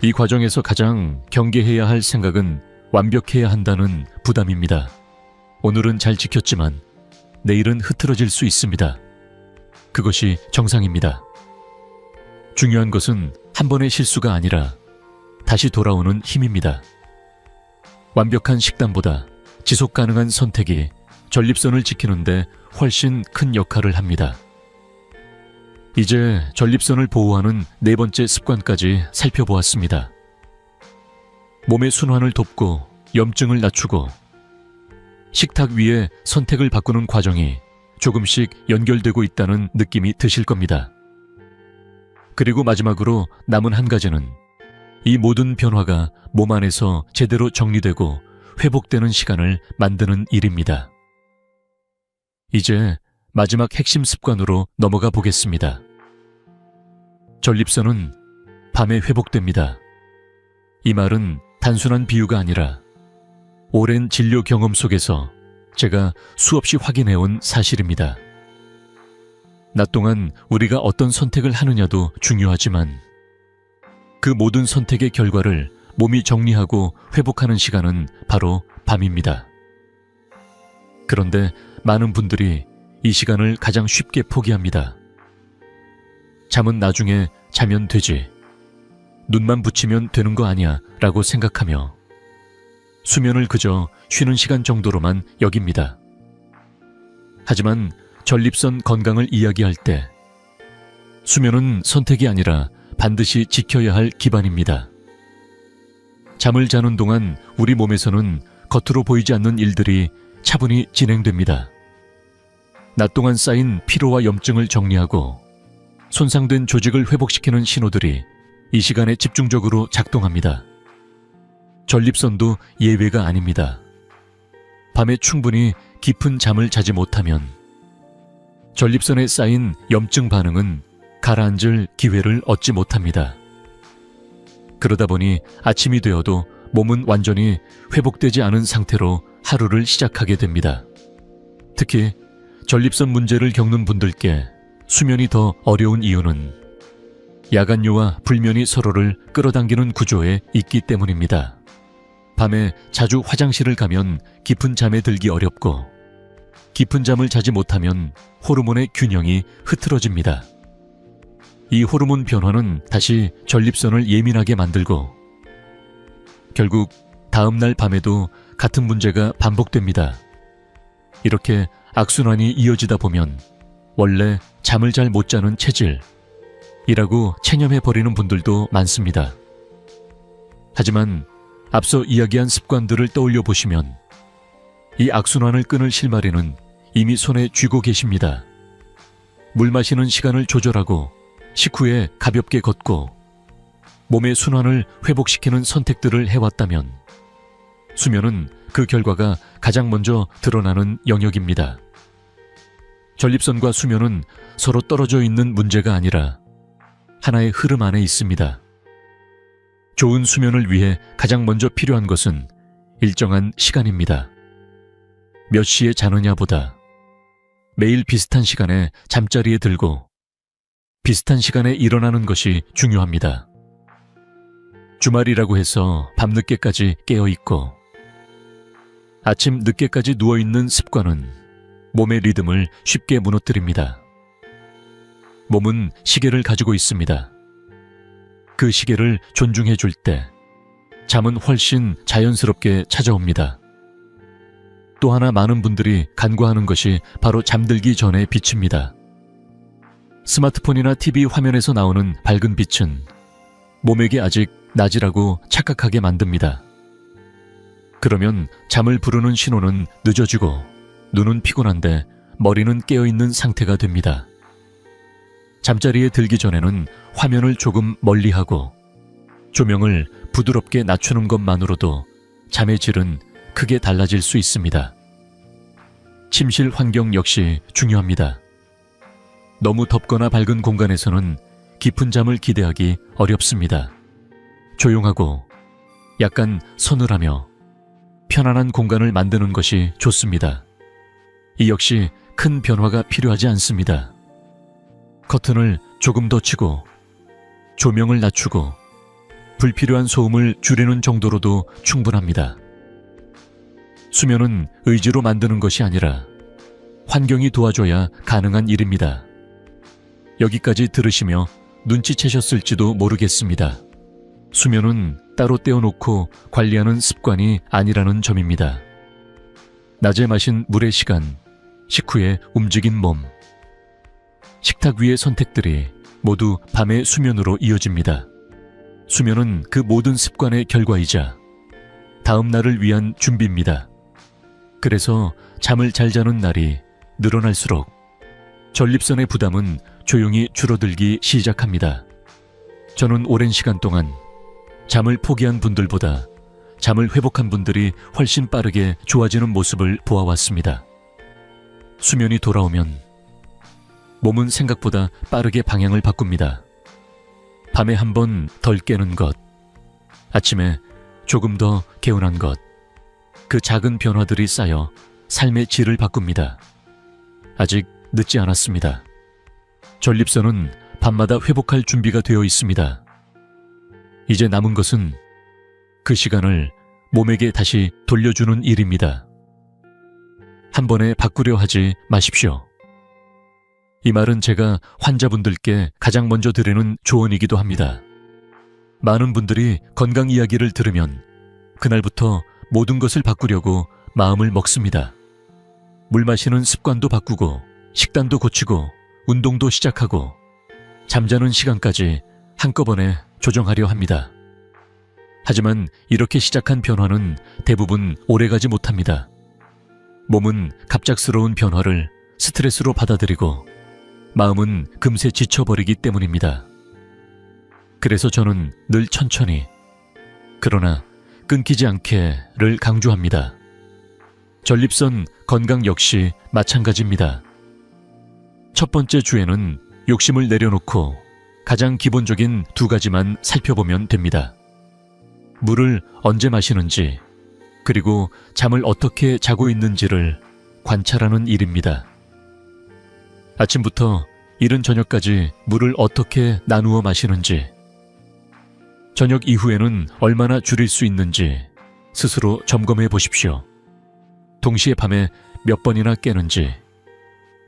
이 과정에서 가장 경계해야 할 생각은 완벽해야 한다는 부담입니다. 오늘은 잘 지켰지만 내일은 흐트러질 수 있습니다. 그것이 정상입니다. 중요한 것은 한 번의 실수가 아니라 다시 돌아오는 힘입니다. 완벽한 식단보다 지속 가능한 선택이 전립선을 지키는데 훨씬 큰 역할을 합니다. 이제 전립선을 보호하는 네 번째 습관까지 살펴보았습니다. 몸의 순환을 돕고 염증을 낮추고 식탁 위에 선택을 바꾸는 과정이 조금씩 연결되고 있다는 느낌이 드실 겁니다. 그리고 마지막으로 남은 한 가지는 이 모든 변화가 몸 안에서 제대로 정리되고 회복되는 시간을 만드는 일입니다. 이제 마지막 핵심 습관으로 넘어가 보겠습니다. 전립선은 밤에 회복됩니다. 이 말은 단순한 비유가 아니라 오랜 진료 경험 속에서 제가 수없이 확인해온 사실입니다. 낮 동안 우리가 어떤 선택을 하느냐도 중요하지만 그 모든 선택의 결과를 몸이 정리하고 회복하는 시간은 바로 밤입니다. 그런데 많은 분들이 이 시간을 가장 쉽게 포기합니다. 잠은 나중에 자면 되지. 눈만 붙이면 되는 거 아니야 라고 생각하며 수면을 그저 쉬는 시간 정도로만 여깁니다. 하지만 전립선 건강을 이야기할 때 수면은 선택이 아니라 반드시 지켜야 할 기반입니다. 잠을 자는 동안 우리 몸에서는 겉으로 보이지 않는 일들이 차분히 진행됩니다. 낮 동안 쌓인 피로와 염증을 정리하고 손상된 조직을 회복시키는 신호들이 이 시간에 집중적으로 작동합니다. 전립선도 예외가 아닙니다. 밤에 충분히 깊은 잠을 자지 못하면 전립선에 쌓인 염증 반응은 가라앉을 기회를 얻지 못합니다. 그러다 보니 아침이 되어도 몸은 완전히 회복되지 않은 상태로 하루를 시작하게 됩니다. 특히 전립선 문제를 겪는 분들께 수면이 더 어려운 이유는 야간요와 불면이 서로를 끌어당기는 구조에 있기 때문입니다. 밤에 자주 화장실을 가면 깊은 잠에 들기 어렵고 깊은 잠을 자지 못하면 호르몬의 균형이 흐트러집니다. 이 호르몬 변화는 다시 전립선을 예민하게 만들고 결국 다음날 밤에도 같은 문제가 반복됩니다. 이렇게 악순환이 이어지다 보면 원래 잠을 잘 못 자는 체질이라고 체념해버리는 분들도 많습니다. 하지만 앞서 이야기한 습관들을 떠올려 보시면 이 악순환을 끊을 실마리는 이미 손에 쥐고 계십니다. 물 마시는 시간을 조절하고 식후에 가볍게 걷고 몸의 순환을 회복시키는 선택들을 해왔다면 수면은 그 결과가 가장 먼저 드러나는 영역입니다. 전립선과 수면은 서로 떨어져 있는 문제가 아니라 하나의 흐름 안에 있습니다. 좋은 수면을 위해 가장 먼저 필요한 것은 일정한 시간입니다. 몇 시에 자느냐보다 매일 비슷한 시간에 잠자리에 들고 비슷한 시간에 일어나는 것이 중요합니다. 주말이라고 해서 밤늦게까지 깨어있고 아침 늦게까지 누워있는 습관은 몸의 리듬을 쉽게 무너뜨립니다. 몸은 시계를 가지고 있습니다. 그 시계를 존중해 줄 때 잠은 훨씬 자연스럽게 찾아옵니다. 또 하나 많은 분들이 간과하는 것이 바로 잠들기 전의 빛입니다. 스마트폰이나 TV 화면에서 나오는 밝은 빛은 몸에게 아직 낮이라고 착각하게 만듭니다. 그러면 잠을 부르는 신호는 늦어지고 눈은 피곤한데 머리는 깨어있는 상태가 됩니다. 잠자리에 들기 전에는 화면을 조금 멀리하고 조명을 부드럽게 낮추는 것만으로도 잠의 질은 크게 달라질 수 있습니다. 침실 환경 역시 중요합니다. 너무 덥거나 밝은 공간에서는 깊은 잠을 기대하기 어렵습니다. 조용하고 약간 서늘하며 편안한 공간을 만드는 것이 좋습니다. 이 역시 큰 변화가 필요하지 않습니다. 커튼을 조금 더 치고 조명을 낮추고 불필요한 소음을 줄이는 정도로도 충분합니다. 수면은 의지로 만드는 것이 아니라 환경이 도와줘야 가능한 일입니다. 여기까지 들으시며 눈치채셨을지도 모르겠습니다. 수면은 따로 떼어놓고 관리하는 습관이 아니라는 점입니다. 낮에 마신 물의 시간, 식후에 움직인 몸, 식탁 위의 선택들이 모두 밤의 수면으로 이어집니다. 수면은 그 모든 습관의 결과이자 다음 날을 위한 준비입니다. 그래서 잠을 잘 자는 날이 늘어날수록 전립선의 부담은 조용히 줄어들기 시작합니다. 저는 오랜 시간 동안 잠을 포기한 분들보다 잠을 회복한 분들이 훨씬 빠르게 좋아지는 모습을 보아왔습니다. 수면이 돌아오면 몸은 생각보다 빠르게 방향을 바꿉니다. 밤에 한 번 덜 깨는 것, 아침에 조금 더 개운한 것, 그 작은 변화들이 쌓여 삶의 질을 바꿉니다. 아직 늦지 않았습니다. 전립선은 밤마다 회복할 준비가 되어 있습니다. 이제 남은 것은 그 시간을 몸에게 다시 돌려주는 일입니다. 한 번에 바꾸려 하지 마십시오. 이 말은 제가 환자분들께 가장 먼저 드리는 조언이기도 합니다. 많은 분들이 건강 이야기를 들으면 그날부터 모든 것을 바꾸려고 마음을 먹습니다. 물 마시는 습관도 바꾸고 식단도 고치고 운동도 시작하고 잠자는 시간까지 한꺼번에 조정하려 합니다. 하지만 이렇게 시작한 변화는 대부분 오래가지 못합니다. 몸은 갑작스러운 변화를 스트레스로 받아들이고 마음은 금세 지쳐버리기 때문입니다. 그래서 저는 늘 천천히, 그러나 끊기지 않게를 강조합니다. 전립선 건강 역시 마찬가지입니다. 첫 번째 주에는 욕심을 내려놓고 가장 기본적인 2가지만 살펴보면 됩니다. 물을 언제 마시는지, 그리고 잠을 어떻게 자고 있는지를 관찰하는 일입니다. 아침부터 이른 저녁까지 물을 어떻게 나누어 마시는지, 저녁 이후에는 얼마나 줄일 수 있는지 스스로 점검해 보십시오. 동시에 밤에 몇 번이나 깨는지,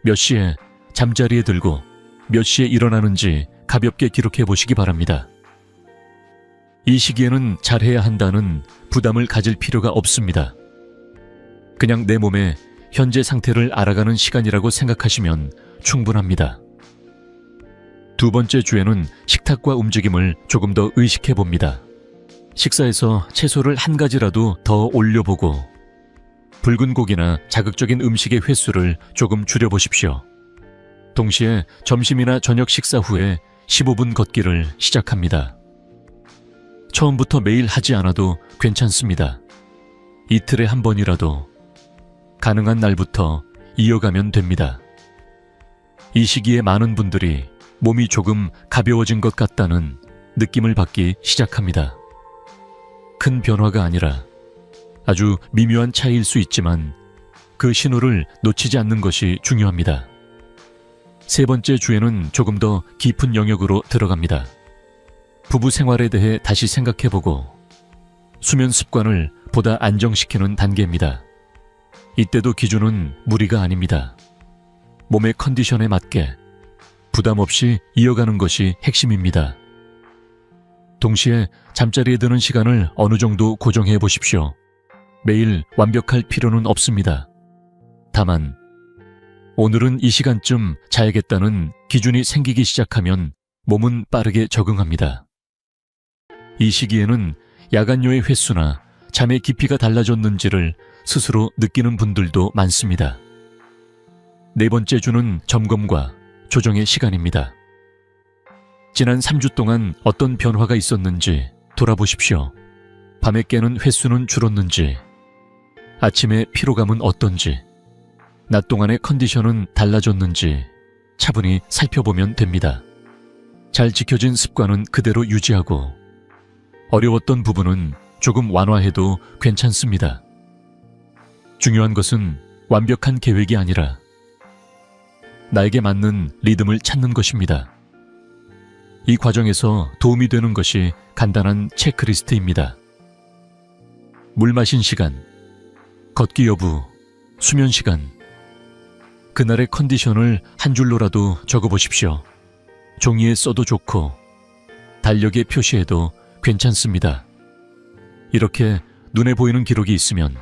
몇 시에 잠자리에 들고 몇 시에 일어나는지 가볍게 기록해 보시기 바랍니다. 이 시기에는 잘해야 한다는 부담을 가질 필요가 없습니다. 그냥 내 몸의 현재 상태를 알아가는 시간이라고 생각하시면 충분합니다. 2번째 주에는 식탁과 움직임을 조금 더 의식해 봅니다. 식사에서 채소를 한 가지라도 더 올려보고 붉은 고기나 자극적인 음식의 횟수를 조금 줄여보십시오. 동시에 점심이나 저녁 식사 후에 15분 걷기를 시작합니다. 처음부터 매일 하지 않아도 괜찮습니다. 이틀에 한 번이라도 가능한 날부터 이어가면 됩니다. 이 시기에 많은 분들이 몸이 조금 가벼워진 것 같다는 느낌을 받기 시작합니다. 큰 변화가 아니라 아주 미묘한 차이일 수 있지만 그 신호를 놓치지 않는 것이 중요합니다. 3번째 주에는 조금 더 깊은 영역으로 들어갑니다. 부부 생활에 대해 다시 생각해보고 수면 습관을 보다 안정시키는 단계입니다. 이때도 기준은 무리가 아닙니다. 몸의 컨디션에 맞게 부담 없이 이어가는 것이 핵심입니다. 동시에 잠자리에 드는 시간을 어느 정도 고정해 보십시오. 매일 완벽할 필요는 없습니다. 다만 오늘은 이 시간쯤 자야겠다는 기준이 생기기 시작하면 몸은 빠르게 적응합니다. 이 시기에는 야간요의 횟수나 잠의 깊이가 달라졌는지를 스스로 느끼는 분들도 많습니다. 4번째 주는 점검과 조정의 시간입니다. 지난 3주 동안 어떤 변화가 있었는지 돌아보십시오. 밤에 깨는 횟수는 줄었는지, 아침의 피로감은 어떤지, 낮 동안의 컨디션은 달라졌는지 차분히 살펴보면 됩니다. 잘 지켜진 습관은 그대로 유지하고 어려웠던 부분은 조금 완화해도 괜찮습니다. 중요한 것은 완벽한 계획이 아니라 나에게 맞는 리듬을 찾는 것입니다. 이 과정에서 도움이 되는 것이 간단한 체크리스트입니다. 물 마신 시간, 걷기 여부, 수면 시간, 그날의 컨디션을 한 줄로라도 적어보십시오. 종이에 써도 좋고 달력에 표시해도 괜찮습니다. 이렇게 눈에 보이는 기록이 있으면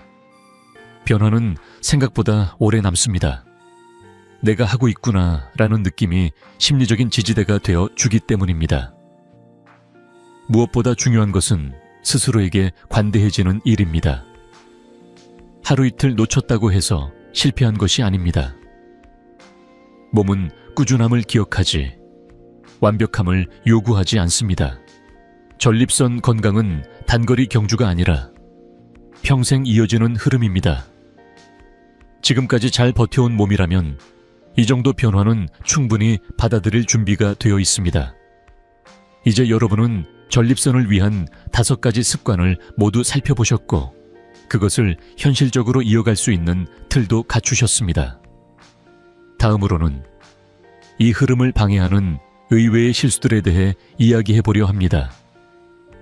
변화는 생각보다 오래 남습니다. 내가 하고 있구나 라는 느낌이 심리적인 지지대가 되어 주기 때문입니다. 무엇보다 중요한 것은 스스로에게 관대해지는 일입니다. 하루 이틀 놓쳤다고 해서 실패한 것이 아닙니다. 몸은 꾸준함을 기억하지 완벽함을 요구하지 않습니다. 전립선 건강은 단거리 경주가 아니라 평생 이어지는 흐름입니다. 지금까지 잘 버텨온 몸이라면 이 정도 변화는 충분히 받아들일 준비가 되어 있습니다. 이제 여러분은 전립선을 위한 5가지 습관을 모두 살펴보셨고 그것을 현실적으로 이어갈 수 있는 틀도 갖추셨습니다. 다음으로는 이 흐름을 방해하는 의외의 실수들에 대해 이야기해보려 합니다.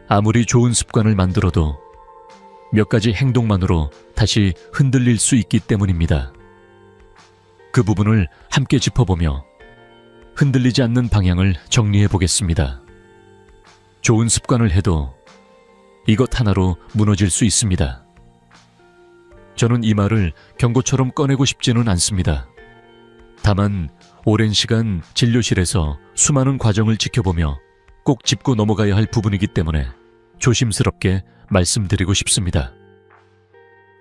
아무리 좋은 습관을 만들어도 몇 가지 행동만으로 다시 흔들릴 수 있기 때문입니다. 그 부분을 함께 짚어보며 흔들리지 않는 방향을 정리해 보겠습니다. 좋은 습관을 해도 이것 하나로 무너질 수 있습니다. 저는 이 말을 경고처럼 꺼내고 싶지는 않습니다. 다만 오랜 시간 진료실에서 수많은 과정을 지켜보며 꼭 짚고 넘어가야 할 부분이기 때문에 조심스럽게 말씀드리고 싶습니다.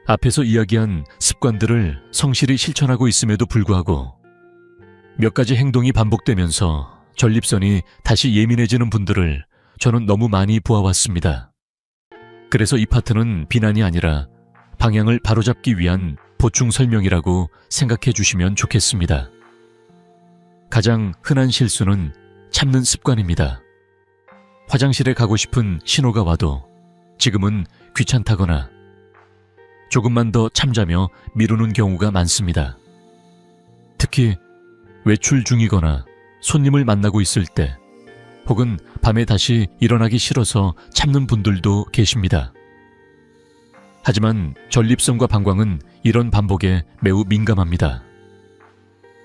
앞에서 이야기한 습관들을 성실히 실천하고 있음에도 불구하고 몇 가지 행동이 반복되면서 전립선이 다시 예민해지는 분들을 저는 너무 많이 보아왔습니다. 그래서 이 파트는 비난이 아니라 방향을 바로잡기 위한 보충 설명이라고 생각해 주시면 좋겠습니다. 가장 흔한 실수는 참는 습관입니다. 화장실에 가고 싶은 신호가 와도 지금은 귀찮다거나 조금만 더 참자며 미루는 경우가 많습니다. 특히 외출 중이거나 손님을 만나고 있을 때 혹은 밤에 다시 일어나기 싫어서 참는 분들도 계십니다. 하지만 전립선과 방광은 이런 반복에 매우 민감합니다.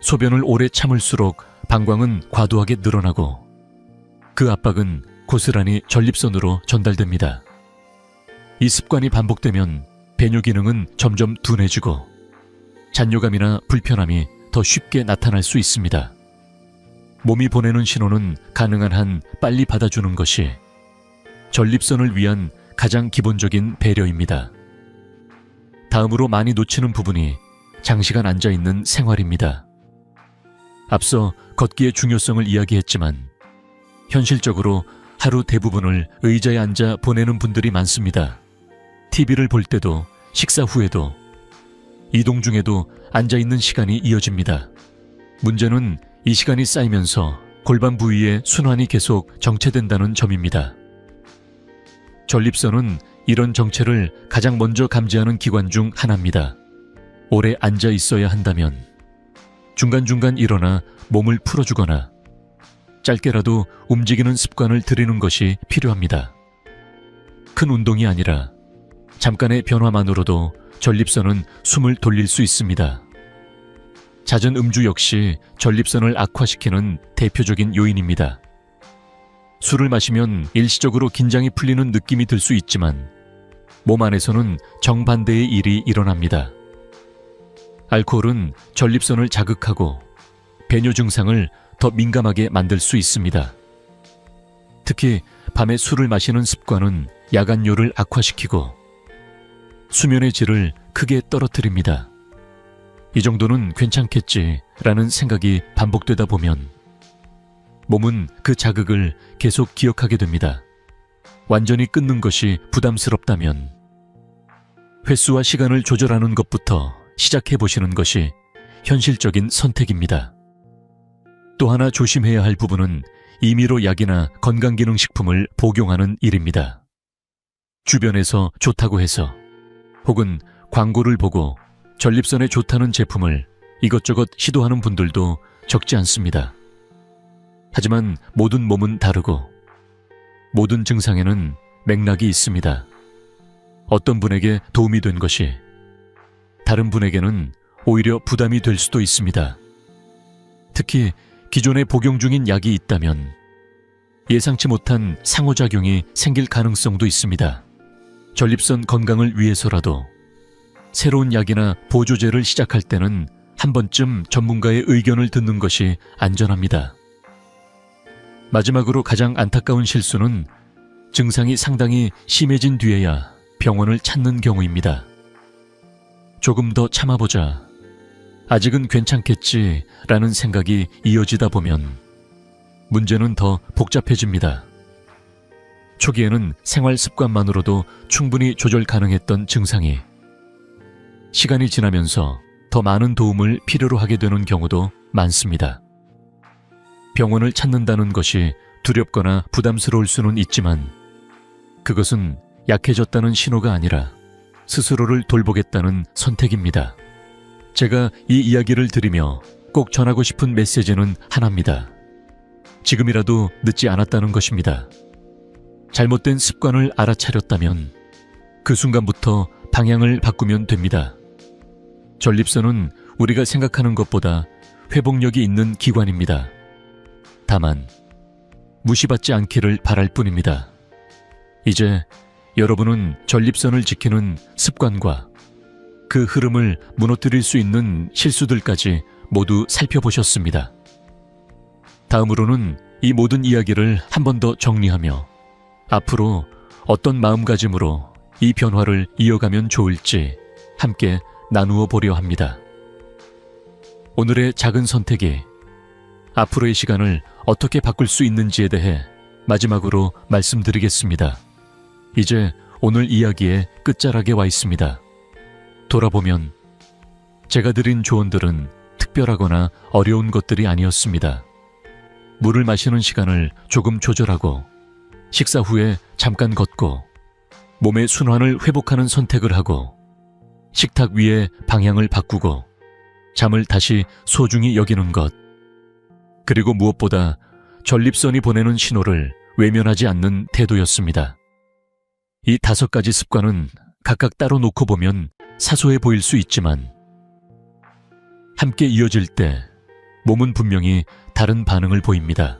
소변을 오래 참을수록 방광은 과도하게 늘어나고 그 압박은 고스란히 전립선으로 전달됩니다. 이 습관이 반복되면 배뇨 기능은 점점 둔해지고 잔뇨감이나 불편함이 더 쉽게 나타날 수 있습니다. 몸이 보내는 신호는 가능한 한 빨리 받아주는 것이 전립선을 위한 가장 기본적인 배려입니다. 다음으로 많이 놓치는 부분이 장시간 앉아있는 생활입니다. 앞서 걷기의 중요성을 이야기했지만 현실적으로 하루 대부분을 의자에 앉아 보내는 분들이 많습니다. TV를 볼 때도 식사 후에도 이동 중에도 앉아있는 시간이 이어집니다. 문제는 이 시간이 쌓이면서 골반 부위의 순환이 계속 정체된다는 점입니다. 전립선은 이런 정체를 가장 먼저 감지하는 기관 중 하나입니다. 오래 앉아 있어야 한다면 중간중간 일어나 몸을 풀어주거나 짧게라도 움직이는 습관을 들이는 것이 필요합니다. 큰 운동이 아니라 잠깐의 변화만으로도 전립선은 숨을 돌릴 수 있습니다. 잦은 음주 역시 전립선을 악화시키는 대표적인 요인입니다. 술을 마시면 일시적으로 긴장이 풀리는 느낌이 들 수 있지만 몸 안에서는 정반대의 일이 일어납니다. 알코올은 전립선을 자극하고 배뇨 증상을 더 민감하게 만들 수 있습니다. 특히 밤에 술을 마시는 습관은 야간뇨를 악화시키고 수면의 질을 크게 떨어뜨립니다. 이 정도는 괜찮겠지라는 생각이 반복되다 보면 몸은 그 자극을 계속 기억하게 됩니다. 완전히 끊는 것이 부담스럽다면 횟수와 시간을 조절하는 것부터 시작해 보시는 것이 현실적인 선택입니다. 또 하나 조심해야 할 부분은 임의로 약이나 건강기능식품을 복용하는 일입니다. 주변에서 좋다고 해서 혹은 광고를 보고 전립선에 좋다는 제품을 이것저것 시도하는 분들도 적지 않습니다. 하지만 모든 몸은 다르고 모든 증상에는 맥락이 있습니다. 어떤 분에게 도움이 된 것이 다른 분에게는 오히려 부담이 될 수도 있습니다. 특히 기존에 복용 중인 약이 있다면 예상치 못한 상호작용이 생길 가능성도 있습니다. 전립선 건강을 위해서라도 새로운 약이나 보조제를 시작할 때는 한 번쯤 전문가의 의견을 듣는 것이 안전합니다. 마지막으로 가장 안타까운 실수는 증상이 상당히 심해진 뒤에야 병원을 찾는 경우입니다. 조금 더 참아보자, 아직은 괜찮겠지라는 생각이 이어지다 보면 문제는 더 복잡해집니다. 초기에는 생활 습관만으로도 충분히 조절 가능했던 증상이 시간이 지나면서 더 많은 도움을 필요로 하게 되는 경우도 많습니다. 병원을 찾는다는 것이 두렵거나 부담스러울 수는 있지만 그것은 약해졌다는 신호가 아니라 스스로를 돌보겠다는 선택입니다. 제가 이 이야기를 드리며 꼭 전하고 싶은 메시지는 하나입니다. 지금이라도 늦지 않았다는 것입니다. 잘못된 습관을 알아차렸다면 그 순간부터 방향을 바꾸면 됩니다. 전립선은 우리가 생각하는 것보다 회복력이 있는 기관입니다. 다만 무시받지 않기를 바랄 뿐입니다. 이제 여러분은 전립선을 지키는 습관과 그 흐름을 무너뜨릴 수 있는 실수들까지 모두 살펴보셨습니다. 다음으로는 이 모든 이야기를 한 번 더 정리하며 앞으로 어떤 마음가짐으로 이 변화를 이어가면 좋을지 함께 나누어 보려 합니다. 오늘의 작은 선택이 앞으로의 시간을 어떻게 바꿀 수 있는지에 대해 마지막으로 말씀드리겠습니다. 이제 오늘 이야기의 끝자락에 와 있습니다. 돌아보면 제가 드린 조언들은 특별하거나 어려운 것들이 아니었습니다. 물을 마시는 시간을 조금 조절하고 식사 후에 잠깐 걷고 몸의 순환을 회복하는 선택을 하고 식탁 위에 방향을 바꾸고 잠을 다시 소중히 여기는 것, 그리고 무엇보다 전립선이 보내는 신호를 외면하지 않는 태도였습니다. 이 5가지 습관은 각각 따로 놓고 보면 사소해 보일 수 있지만 함께 이어질 때 몸은 분명히 다른 반응을 보입니다.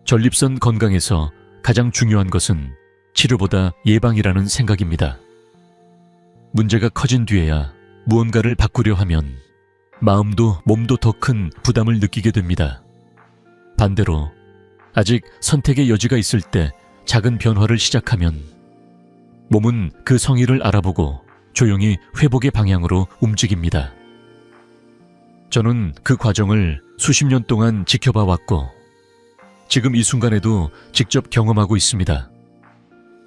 전립선 건강에서 가장 중요한 것은 치료보다 예방이라는 생각입니다. 문제가 커진 뒤에야 무언가를 바꾸려 하면 마음도 몸도 더 큰 부담을 느끼게 됩니다. 반대로 아직 선택의 여지가 있을 때 작은 변화를 시작하면 몸은 그 성의를 알아보고 조용히 회복의 방향으로 움직입니다. 저는 그 과정을 수십 년 동안 지켜봐 왔고 지금 이 순간에도 직접 경험하고 있습니다.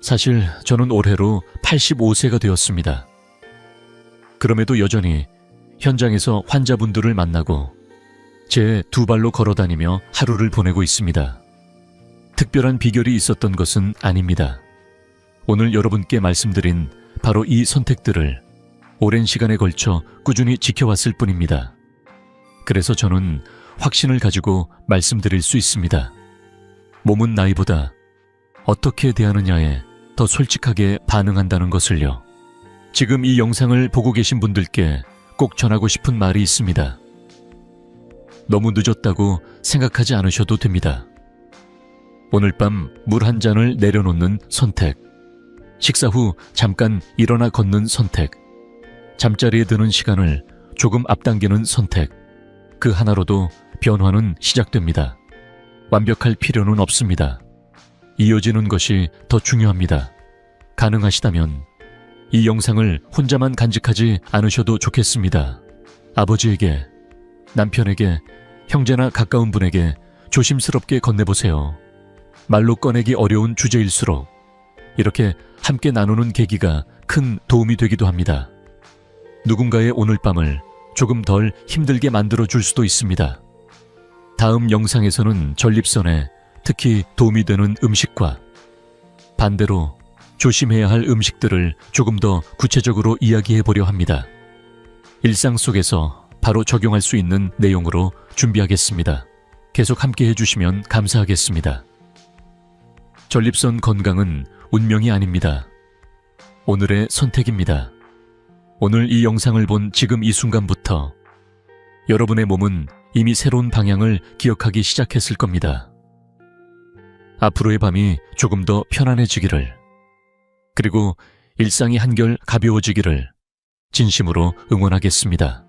사실 저는 올해로 85세가 되었습니다. 그럼에도 여전히 현장에서 환자분들을 만나고 제 2발로 걸어다니며 하루를 보내고 있습니다. 특별한 비결이 있었던 것은 아닙니다. 오늘 여러분께 말씀드린 바로 이 선택들을 오랜 시간에 걸쳐 꾸준히 지켜왔을 뿐입니다. 그래서 저는 확신을 가지고 말씀드릴 수 있습니다. 몸은 나이보다 어떻게 대하느냐에 더 솔직하게 반응한다는 것을요. 지금 이 영상을 보고 계신 분들께 꼭 전하고 싶은 말이 있습니다. 너무 늦었다고 생각하지 않으셔도 됩니다. 오늘 밤 물 한 잔을 내려놓는 선택, 식사 후 잠깐 일어나 걷는 선택, 잠자리에 드는 시간을 조금 앞당기는 선택, 그 하나로도 변화는 시작됩니다. 완벽할 필요는 없습니다. 이어지는 것이 더 중요합니다. 가능하시다면 이 영상을 혼자만 간직하지 않으셔도 좋겠습니다. 아버지에게, 남편에게, 형제나 가까운 분에게 조심스럽게 건네보세요. 말로 꺼내기 어려운 주제일수록 이렇게 함께 나누는 계기가 큰 도움이 되기도 합니다. 누군가의 오늘 밤을 조금 덜 힘들게 만들어줄 수도 있습니다. 다음 영상에서는 전립선에 특히 도움이 되는 음식과 반대로 조심해야 할 음식들을 조금 더 구체적으로 이야기해 보려 합니다. 일상 속에서 바로 적용할 수 있는 내용으로 준비하겠습니다. 계속 함께 해주시면 감사하겠습니다. 전립선 건강은 운명이 아닙니다. 오늘의 선택입니다. 오늘 이 영상을 본 지금 이 순간부터 여러분의 몸은 이미 새로운 방향을 기억하기 시작했을 겁니다. 앞으로의 밤이 조금 더 편안해지기를, 그리고 일상이 한결 가벼워지기를 진심으로 응원하겠습니다.